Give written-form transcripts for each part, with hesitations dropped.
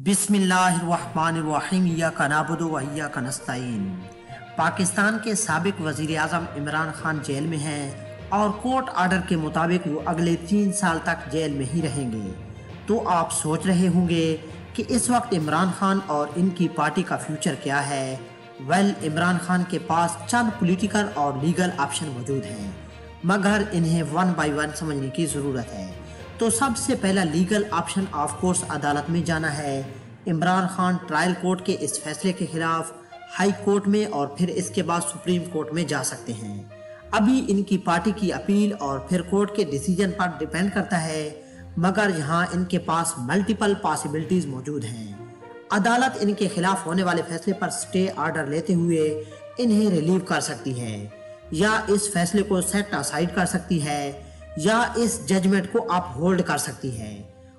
بسم اللہ الرحمن الرحیم ایاک نعبد و ایاک نستعین۔ پاکستان کے سابق وزیر اعظم عمران خان جیل میں ہیں اور کورٹ آرڈر کے مطابق وہ اگلے 3 سال تک جیل میں ہی رہیں گے۔ تو آپ سوچ رہے ہوں گے کہ اس وقت عمران خان اور ان کی پارٹی کا فیوچر کیا ہے؟ عمران خان کے پاس چند پولیٹیکل اور لیگل آپشن موجود ہیں، مگر انہیں ون بائی ون سمجھنے کی ضرورت ہے۔ تو سب سے پہلا لیگل آپشن آف کورس عدالت میں جانا ہے۔ عمران خان ٹرائل کورٹ کے اس فیصلے کے خلاف ہائی کورٹ میں اور پھر اس کے بعد سپریم کورٹ میں جا سکتے ہیں۔ ابھی ان کی پارٹی کی اپیل اور پھر کورٹ کے ڈیسیجن پر ڈیپینڈ کرتا ہے، مگر یہاں ان کے پاس ملٹیپل پاسیبلٹیز موجود ہیں۔ عدالت ان کے خلاف ہونے والے فیصلے پر سٹے آرڈر لیتے ہوئے انہیں ریلیو کر سکتی ہے، یا اس فیصلے کو سیٹ اسائیڈ کر سکتی ہے، یا اس ججمنٹ کو اپ ہولڈ کر سکتی ہے۔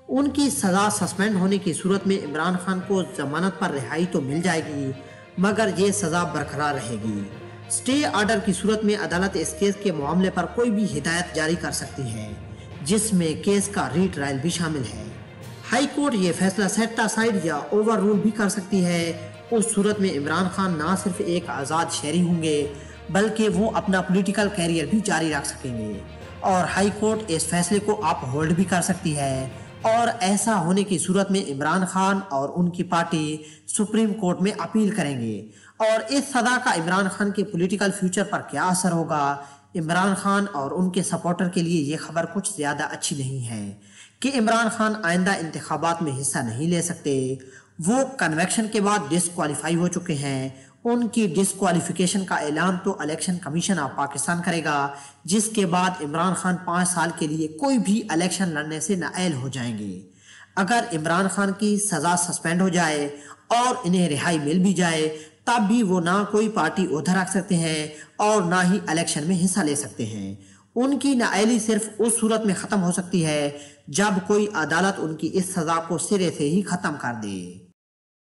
ان کی سزا سسپینڈ ہونے کی صورت میں عمران خان کو ضمانت پر رہائی تو مل جائے گی، مگر یہ سزا برقرار رہے گی۔ سٹے آرڈر کی صورت میں عدالت اس کیس کے معاملے پر کوئی بھی ہدایت جاری کر سکتی ہے، جس میں کیس کا ری ٹرائل بھی شامل ہے۔ ہائی کورٹ یہ فیصلہ سیٹ اسائیڈ یا اوور رول بھی کر سکتی ہے۔ اس صورت میں عمران خان نہ صرف ایک آزاد شہری ہوں گے، بلکہ وہ اپنا پولیٹیکل کیریئر بھی جاری رکھ سکیں گے، اور ہائی کورٹ اس فیصلے کو اپ ہولڈ بھی کر سکتی ہے۔ اور ایسا ہونے کی صورت میں عمران خان اور ان کی پارٹی سپریم کورٹ میں اپیل کریں گے۔ اور اس سزا کا عمران خان کے پولیٹیکل فیوچر پر کیا اثر ہوگا؟ عمران خان اور ان کے سپورٹر کے لیے یہ خبر کچھ زیادہ اچھی نہیں ہے کہ عمران خان آئندہ انتخابات میں حصہ نہیں لے سکتے۔ وہ کنویکشن کے بعد ڈسکوالیفائی ہو چکے ہیں۔ ان کی ڈسکوالیفیکیشن کا اعلان تو الیکشن کمیشن آف پاکستان کرے گا، جس کے بعد عمران خان 5 سال کے لیے کوئی بھی الیکشن لڑنے سے نااہل ہو جائیں گے۔ اگر عمران خان کی سزا سسپینڈ ہو جائے اور انہیں رہائی مل بھی جائے، تب بھی وہ نہ کوئی پارٹی عہدہ رکھ سکتے ہیں اور نہ ہی الیکشن میں حصہ لے سکتے ہیں۔ ان کی نااہلی صرف اس صورت میں ختم ہو سکتی ہے جب کوئی عدالت ان کی اس سزا کو سرے سے ہی ختم کر دے۔